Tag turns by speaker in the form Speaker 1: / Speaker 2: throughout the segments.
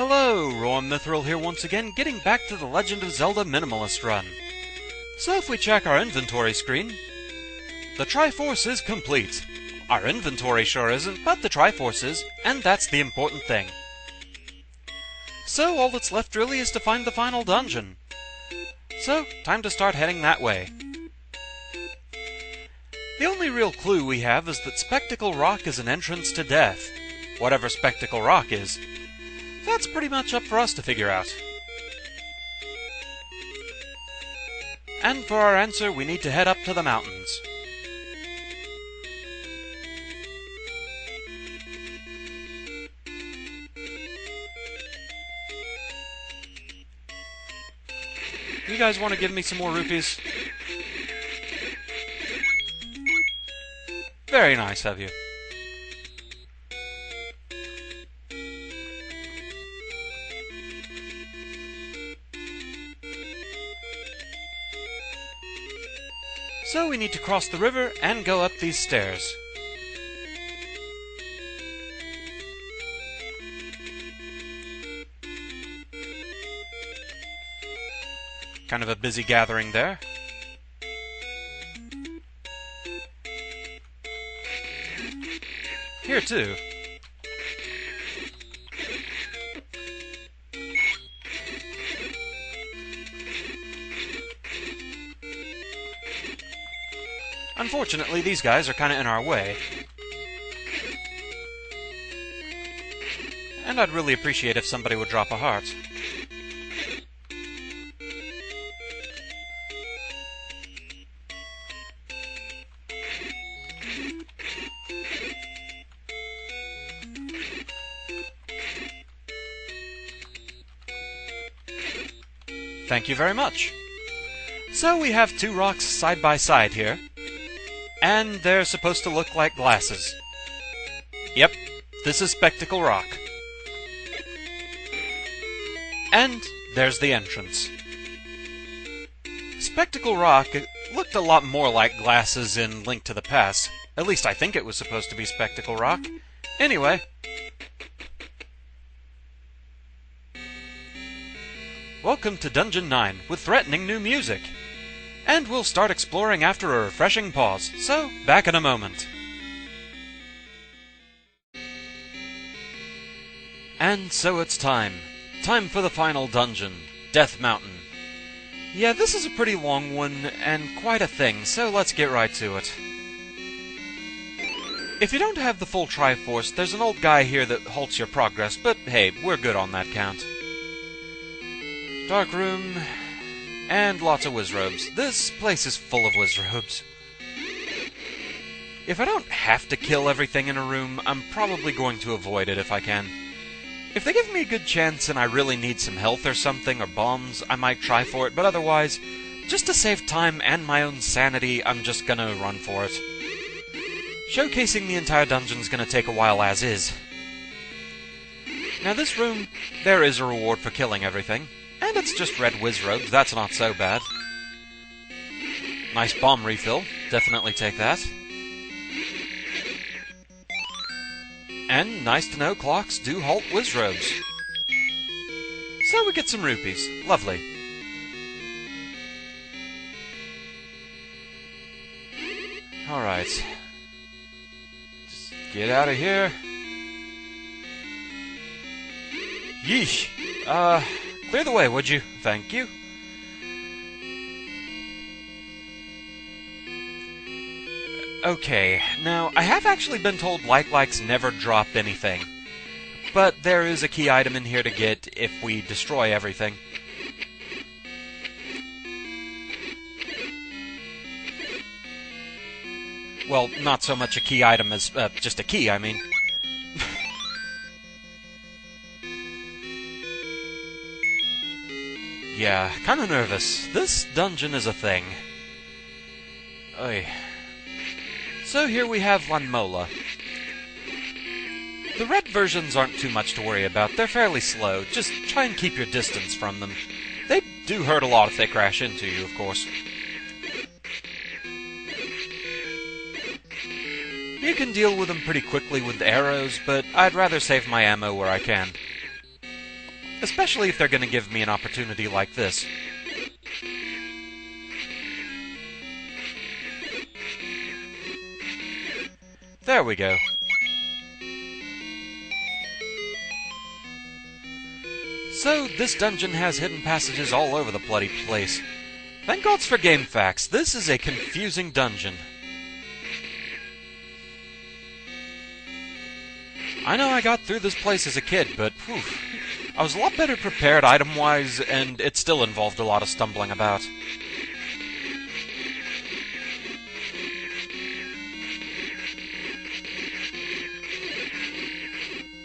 Speaker 1: Hello, Roam Mithril here once again, getting back to the Legend of Zelda Minimalist run. So if we check our inventory screen, the Triforce is complete. Our inventory sure isn't, but the Triforce is, and that's the important thing. So all that's left really is to find the final dungeon. So, time to start heading that way. The only real clue we have is that Spectacle Rock is an entrance to death. Whatever Spectacle Rock is. That's pretty much up for us to figure out. And for our answer, we need to head up to the mountains. You guys want to give me some more rupees? Very nice of you. So we need to cross the river and go up these stairs. Kind of a busy gathering there. Here too. Unfortunately, these guys are kind of in our way. And I'd really appreciate if somebody would drop a heart. Thank you very much. So we have two rocks side by side here. And they're supposed to look like glasses. Yep, this is Spectacle Rock. And there's the entrance. Spectacle Rock looked a lot more like glasses in Link to the Past. At least I think it was supposed to be Spectacle Rock. Anyway. Welcome to Dungeon 9, with threatening new music. And we'll start exploring after a refreshing pause, so back in a moment. And so it's time. Time for the final dungeon, Death Mountain. Yeah, this is a pretty long one, and quite a thing, so let's get right to it. If you don't have the full Triforce, there's an old guy here that halts your progress, but hey, we're good on that count. Dark room, and lots of wizrobes. This place is full of wizrobes. If I don't have to kill everything in a room, I'm probably going to avoid it if I can. If they give me a good chance and I really need some health or something, or bombs, I might try for it, but otherwise, just to save time and my own sanity, I'm just gonna run for it. Showcasing the entire dungeon's gonna take a while as is. Now this room, there is a reward for killing everything. And it's just red wizrobes, that's not so bad. Nice bomb refill, definitely take that. And nice to know clocks do halt wizrobes. So we get some rupees, lovely. Alright. Just get out of here. Yeesh. Clear the way, would you? Thank you. Okay, now, I have actually been told like-likes never drop anything. But there is a key item in here to get if we destroy everything. Well, not so much a key item as, just a key, I mean. Yeah, kinda nervous. This dungeon is a thing. Oy. So here we have Lanmola. The red versions aren't too much to worry about. They're fairly slow. Just try and keep your distance from them. They do hurt a lot if they crash into you, of course. You can deal with them pretty quickly with arrows, but I'd rather save my ammo where I can. Especially if they're going to give me an opportunity like this. There we go. So, this dungeon has hidden passages all over the bloody place. Thank gods for game facts. This is a confusing dungeon. I know I got through this place as a kid, but whew, I was a lot better prepared item-wise, and it still involved a lot of stumbling about.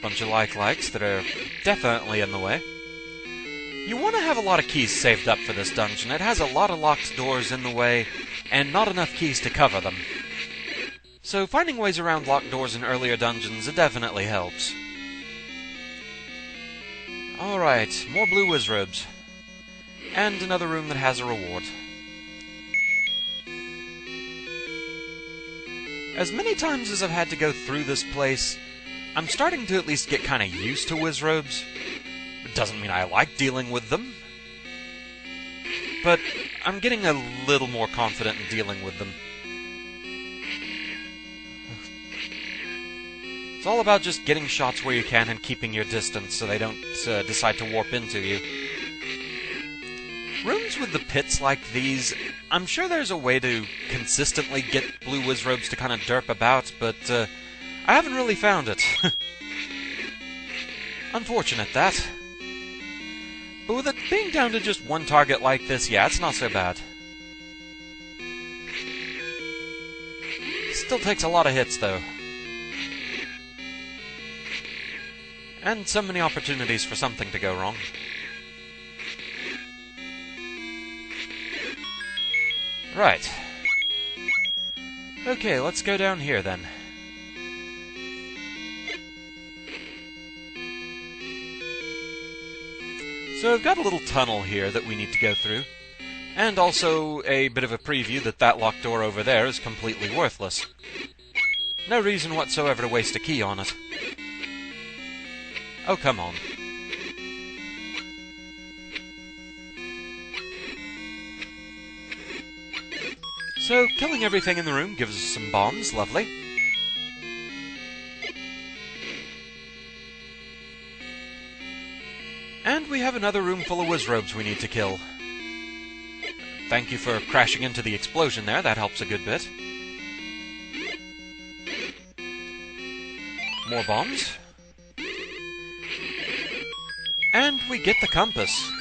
Speaker 1: Bunch of like-likes that are definitely in the way. You want to have a lot of keys saved up for this dungeon. It has a lot of locked doors in the way, and not enough keys to cover them. So finding ways around locked doors in earlier dungeons, it definitely helps. Alright, more blue wizrobes. And another room that has a reward. As many times as I've had to go through this place, I'm starting to at least get kind of used to wizrobes. It doesn't mean I like dealing with them, but I'm getting a little more confident in dealing with them. It's all about just getting shots where you can and keeping your distance so they don't decide to warp into you. Rooms with the pits like these, I'm sure there's a way to consistently get blue wizrobes to kind of derp about, but I haven't really found it. Unfortunate, that. But with it being down to just one target like this, yeah, it's not so bad. Still takes a lot of hits, though. And so many opportunities for something to go wrong. Right. Okay, let's go down here then. So I've got a little tunnel here that we need to go through, and also a bit of a preview that that locked door over there is completely worthless. No reason whatsoever to waste a key on it. Oh, come on. So, killing everything in the room gives us some bombs, lovely. And we have another room full of wizrobes we need to kill. Thank you for crashing into the explosion there, that helps a good bit. More bombs. And we get the compass.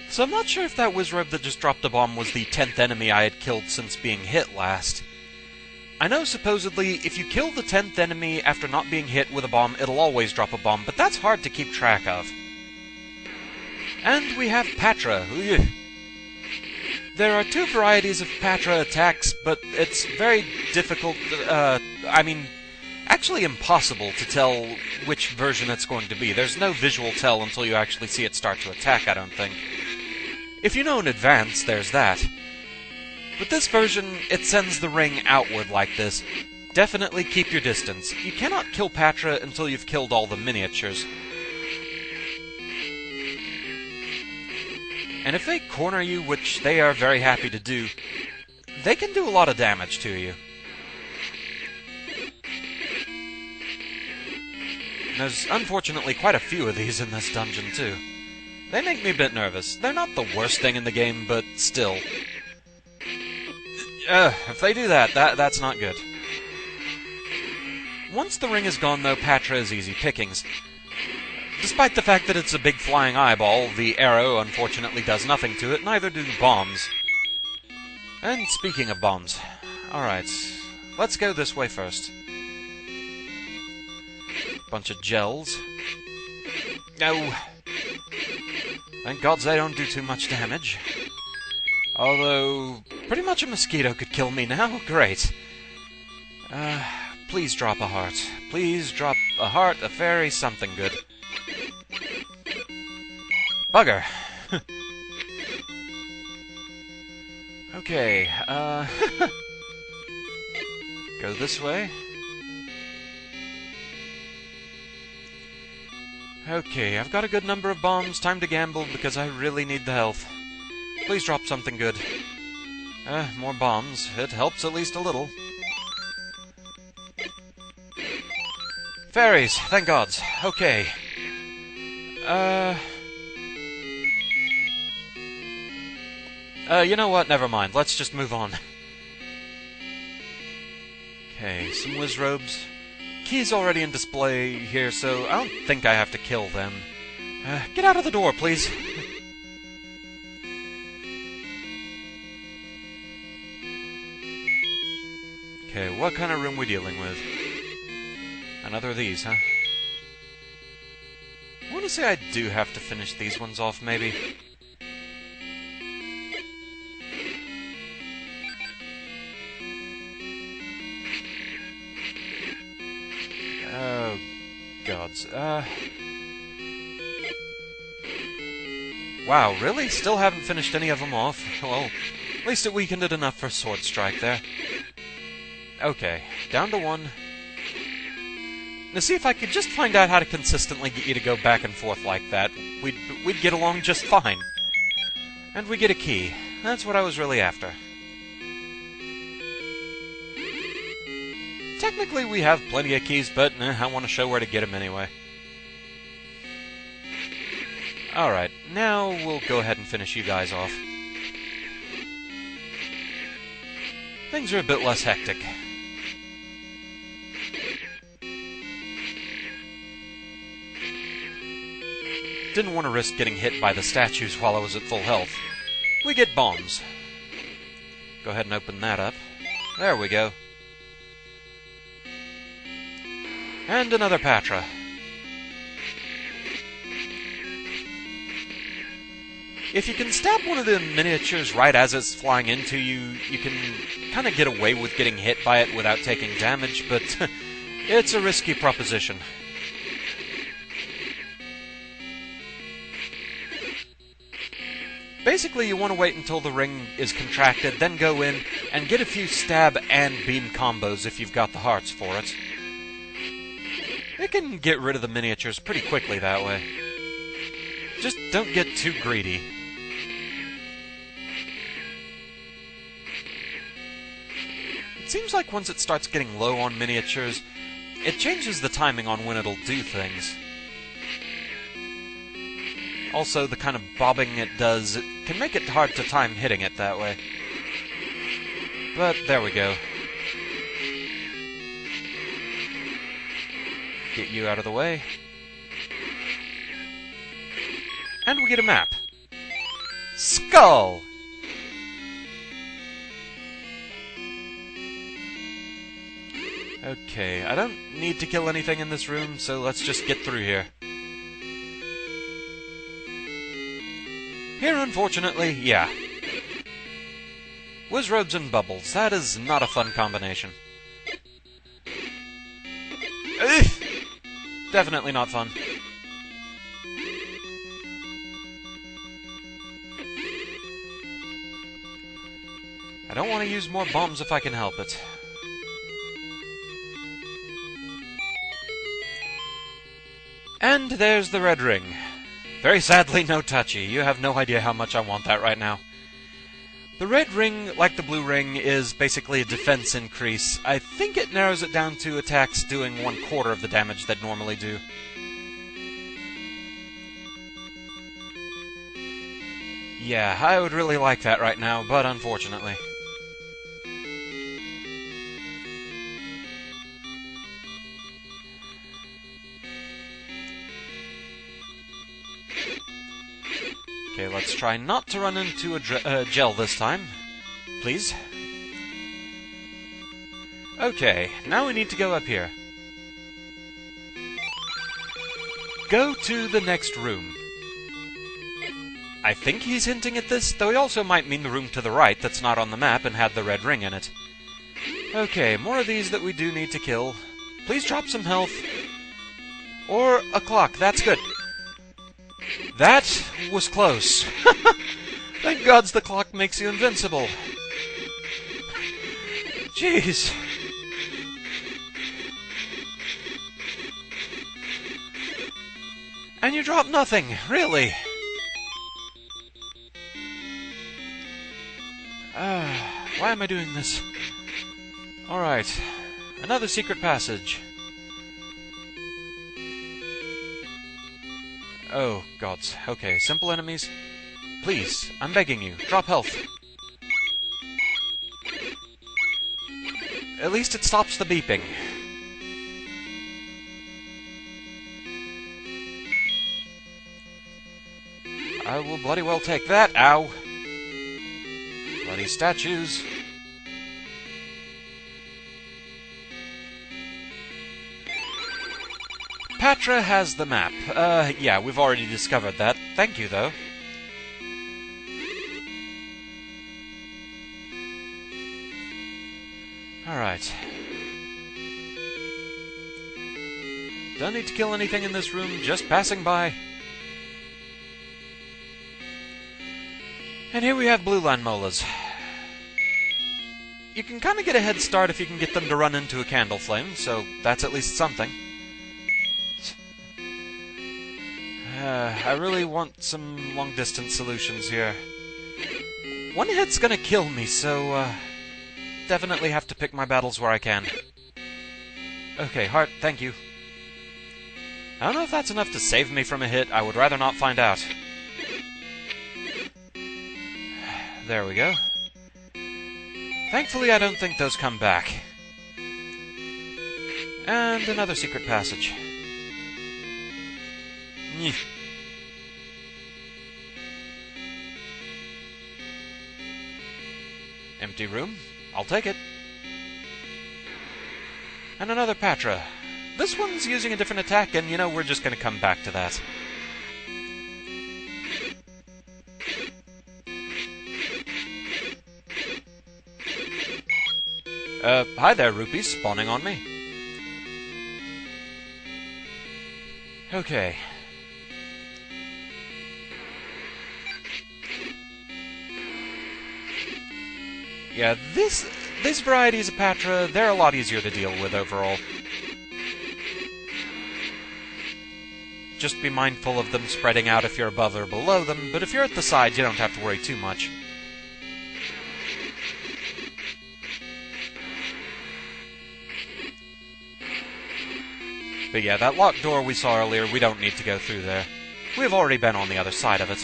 Speaker 1: So I'm not sure if that wizrobe that just dropped a bomb was the 10th enemy I had killed since being hit last. I know supposedly if you kill the 10th enemy after not being hit with a bomb, it'll always drop a bomb, but that's hard to keep track of. And we have Patra. Ugh. There are two varieties of Patra attacks, but it's very difficult, actually impossible to tell which version it's going to be. There's no visual tell until you actually see it start to attack, I don't think. If you know in advance, there's that. With this version, it sends the ring outward like this. Definitely keep your distance. You cannot kill Patra until you've killed all the miniatures. And if they corner you, which they are very happy to do, they can do a lot of damage to you. There's unfortunately quite a few of these in this dungeon, too. They make me a bit nervous. They're not the worst thing in the game, but still. If they do that, that's not good. Once the ring is gone, though, Patra is easy pickings. Despite the fact that it's a big flying eyeball, the arrow unfortunately does nothing to it, neither do bombs. And speaking of bombs, alright, let's go this way first. Bunch of gels. No! Thank gods they don't do too much damage. Although, pretty much a mosquito could kill me now. Great. Please drop a heart. Please drop a heart, a fairy, something good. Bugger. Okay, go this way. Okay, I've got a good number of bombs. Time to gamble because I really need the health. Please drop something good. More bombs. It helps at least a little. Fairies, thank gods. Okay. You know what? Never mind. Let's just move on. Okay, some whiz robes. Keys already in display here, so I don't think I have to kill them. Get out of the door, please. Okay, what kind of room we dealing with? Another of these, huh? I want to say I do have to finish these ones off, maybe. Oh, gods. Wow, really? Still haven't finished any of them off? Well, at least it weakened it enough for Sword Strike there. Okay, down to one. Now see, if I could just find out how to consistently get you to go back and forth like that, we'd get along just fine. And we get a key. That's what I was really after. Technically, we have plenty of keys, but I want to show where to get them anyway. Alright, now we'll go ahead and finish you guys off. Things are a bit less hectic. Didn't want to risk getting hit by the statues while I was at full health. We get bombs. Go ahead and open that up. There we go. And another Patra. If you can stab one of the miniatures right as it's flying into you, you can kind of get away with getting hit by it without taking damage, but it's a risky proposition. Basically, you want to wait until the ring is contracted, then go in and get a few stab and beam combos if you've got the hearts for it. It can get rid of the miniatures pretty quickly that way. Just don't get too greedy. It seems like once it starts getting low on miniatures, it changes the timing on when it'll do things. Also, the kind of bobbing it does, it can make it hard to time hitting it that way. But there we go. Get you out of the way. And we get a map. Skull! Okay, I don't need to kill anything in this room, so let's just get through here. Here, unfortunately, yeah. Wizrobes and bubbles. That is not a fun combination. Ugh! Definitely not fun. I don't want to use more bombs if I can help it. And there's the red ring. Very sadly, no touchy. You have no idea how much I want that right now. The red ring, like the blue ring, is basically a defense increase. I think it narrows it down to attacks doing 1/4 of the damage they'd normally do. Yeah, I would really like that right now, but unfortunately. Okay, let's try not to run into a gel this time. Please. Okay, now we need to go up here. Go to the next room. I think he's hinting at this, though he also might mean the room to the right that's not on the map and had the red ring in it. Okay, more of these that we do need to kill. Please drop some health. Or a clock, that's good. That was close. Thank gods the clock makes you invincible. Jeez. And you drop nothing, really? Why am I doing this? Alright. Another secret passage. Oh, gods. Okay, simple enemies. Please, I'm begging you, drop health. At least it stops the beeping. I will bloody well take that. Ow! Bloody statues. Patra has the map. Yeah, we've already discovered that. Thank you, though. Alright. Don't need to kill anything in this room, just passing by. And here we have blue line molars. You can kind of get a head start if you can get them to run into a candle flame, so that's at least something. I really want some long-distance solutions here. One hit's gonna kill me, so, definitely have to pick my battles where I can. Okay, heart, thank you. I don't know if that's enough to save me from a hit. I would rather not find out. There we go. Thankfully, I don't think those come back. And another secret passage. Nyeh. Empty room. I'll take it. And another Patra. This one's using a different attack, and you know, we're just gonna come back to that. Hi there, rupees spawning on me. Okay. Yeah, these varieties of Patra, they're a lot easier to deal with overall. Just be mindful of them spreading out if you're above or below them, but if you're at the sides, you don't have to worry too much. But yeah, that locked door we saw earlier, we don't need to go through there. We've already been on the other side of it.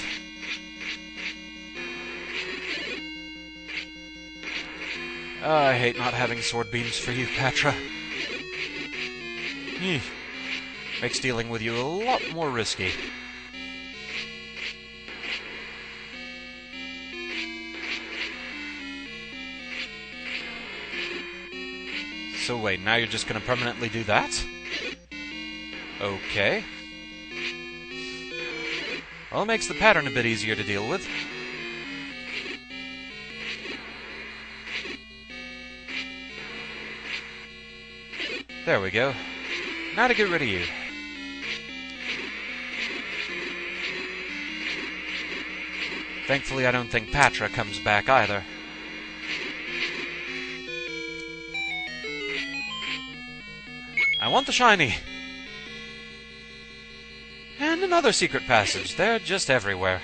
Speaker 1: I hate not having sword beams for you, Patra. Makes dealing with you a lot more risky. So wait, now you're just gonna permanently do that? Okay. Well, it makes the pattern a bit easier to deal with. There we go. Now to get rid of you. Thankfully, I don't think Patra comes back either. I want the shiny! And another secret passage. They're just everywhere.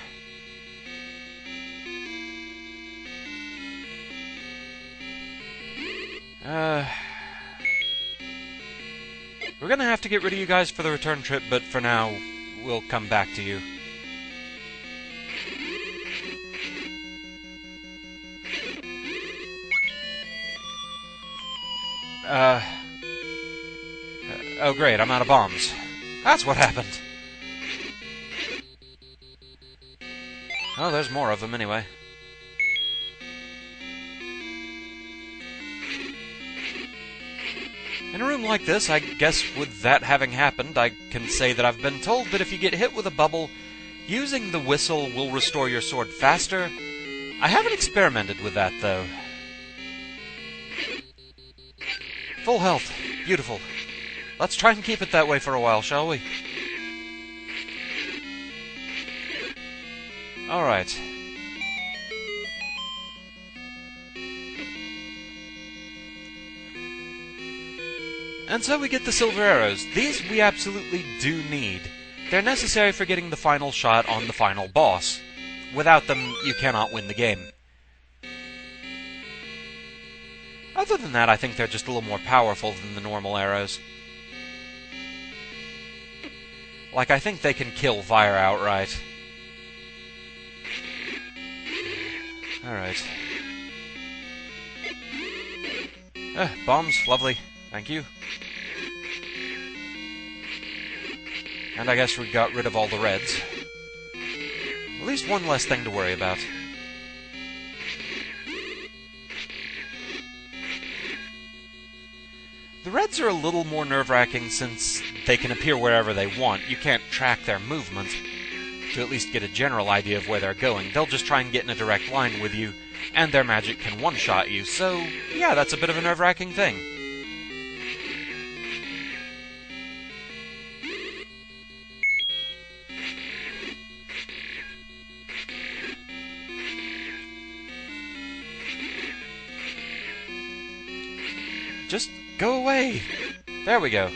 Speaker 1: We're gonna have to get rid of you guys for the return trip, but for now, we'll come back to you. Oh great, I'm out of bombs. That's what happened. Oh, there's more of them anyway. In a room like this, I guess with that having happened, I can say that I've been told that if you get hit with a bubble, using the whistle will restore your sword faster. I haven't experimented with that, though. Full health. Beautiful. Let's try and keep it that way for a while, shall we? Alright. And so we get the silver arrows. These we absolutely do need. They're necessary for getting the final shot on the final boss. Without them, you cannot win the game. Other than that, I think they're just a little more powerful than the normal arrows. Like, I think they can kill fire outright. Alright. Bombs, lovely. Thank you. And I guess we got rid of all the reds. At least one less thing to worry about. The reds are a little more nerve-wracking since they can appear wherever they want. You can't track their movement to at least get a general idea of where they're going. They'll just try and get in a direct line with you, and their magic can one-shot you. So, yeah, that's a bit of a nerve-wracking thing. Just go away! There we go.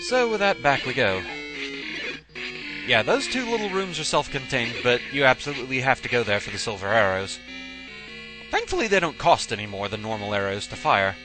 Speaker 1: So with that, back we go. Yeah, those two little rooms are self-contained, but you absolutely have to go there for the silver arrows. Thankfully they don't cost any more than normal arrows to fire.